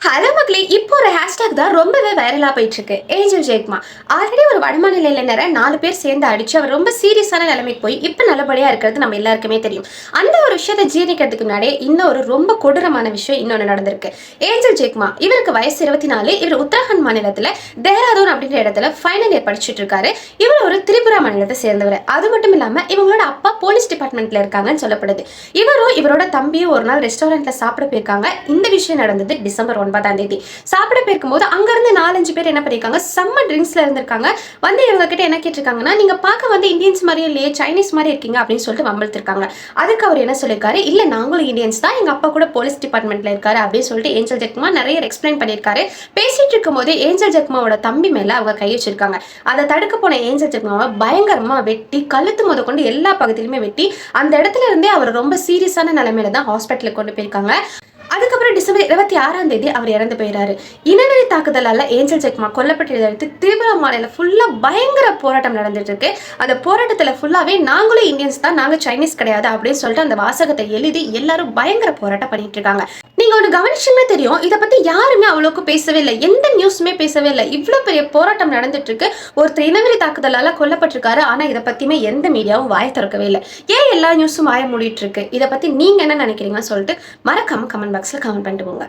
Hello மக்களே, இப்போ ஒரு ஹேஷ்டாக் தான் ரொம்பவே வைரலா போயிட்டு இருக்கு. ஏஞ்சல் ஜெயக்குமார் ஆல்ரெடி ஒரு வடமாநில இளைஞரை 4 பேர் சேர்ந்து அடிச்சு அவர் ரொம்ப சீரியஸான நிலைமைக்கு போய் இப்போ நல்லபடியா இருக்கிறது நம்ம எல்லாருக்குமே தெரியும். அந்த ஒரு விஷயத்தை ஜீர்ணிக்கிறதுக்கு முன்னாடியே இன்னும் ஒரு ரொம்ப கொடூரமான விஷயம் இன்னொன்று நடந்திருக்கு. ஏஞ்சல் ஜெயக்குமார் இவருக்கு வயசு 24. இவர் உத்தரகாண்ட் மாநிலத்தில் தேராதூன் அப்படின்ற இடத்துல ஃபைனல் இயர் படிச்சுட்டு இருக்காரு. இவர் ஒரு திரிபுரா மாநிலத்தை சேர்ந்தவர். அது மட்டும் இல்லாம இவங்களோட அப்பா போலீஸ் டிபார்ட்மெண்ட்ல இருக்காங்கன்னு சொல்லப்படுது. இவரும் இவரோட தம்பியும் ஒரு நாள் ரெஸ்டாரண்ட்ல சாப்பிட போயிருக்காங்க. இந்த விஷயம் நடந்தது டிசம்பர் 9ஆம் தேதி. சாப்பிட போயிருக்கும்போது அங்க இருந்து 4-5 பேர் என்ன பண்ணிருக்காங்க, செம்ம ட்ரிங்க்ஸ்ல இருந்திருக்காங்க. வந்து இவங்க கிட்ட என்ன கேட்டிருக்காங்கன்னா, நீங்க பார்க்க வந்து இந்தியன்ஸ் மாதிரியே இல்லையே, சைனீஸ் மாதிரி இருக்கீங்க அப்படின்னு சொல்லிட்டு வம்பிழுத்திருக்காங்க. அதுக்கு அவர் என்ன சொல்லியிருக்காரு, இல்ல நாங்களும் இந்தியன்ஸ் தான், எங்க அப்பா கூட போலீஸ் டிபார்ட்மெண்ட்ல இருக்காரு அப்படின்னு சொல்லிட்டு ஏஞ்சல் ஜெயக்குமார் நிறைய எக்ஸ்பிளைன் பண்ணியிருக்காரு. பேசிட்டு இருக்கும் போது ஏஞ்சல் ஜெயக்குமாரோட தம்பி மேல அவங்க கை வச்சிருக்காங்க. அதை தடுக்க போன ஏஞ்சல் ஜெயக்குமாரை பயங்கரமா வெட்டி கழுத்து முத கொண்டு எல்லா பகுதியிலுமே வெட்டி அந்த இடத்துல இருந்தே அவர் ரொம்ப சீரியஸான நிலைமையில தான் ஹாஸ்பிட்டலுக்கு கொண்டு போயிருக்காங்க. அதுக்கப்புறம் டிசம்பர் 26ஆம் தேதி அவர் இறந்து போயிறாரு. இனவெறி தாக்குதலால ஏஞ்சல் ஜெயக்குமார் கொல்லப்பட்டதை அடுத்து திரிபுரா மாநிலம் ஃபுல்லா பயங்கர போராட்டம் நடந்துட்டு இருக்கு. அந்த போராட்டத்துல ஃபுல்லாவே நாங்களும் இந்தியன்ஸ் தான், நாங்க சைனீஸ் கிடையாது அப்படின்னு சொல்லிட்டு அந்த வாசகத்தை எழுதி எல்லாரும் பயங்கர போராட்டம் பண்ணிட்டு இருக்காங்க. நீங்க ஒன்று கவனிச்சுன்னா தெரியும், இதை பத்தி யாருமே அவ்வளோக்கு பேசவே இல்லை, எந்த நியூஸுமே பேசவே இல்லை. இவ்வளவு பெரிய போராட்டம் நடந்துட்டு இருக்கு, ஒருத்தர் இனவெறி தாக்குதலால கொல்லப்பட்டிருக்காரு. ஆனா இதை பத்தியுமே எந்த மீடியாவும் வாய திறக்கவே இல்லை. ஏன் எல்லா நியூஸும் வாய மூடிட்டு இருக்கு? இதை பத்தி நீங்க என்ன நினைக்கிறீங்கன்னு சொல்லிட்டு மறக்காம கமெண்ட் பாக்ஸ்ல கமெண்ட் பண்ணிட்டு போங்க.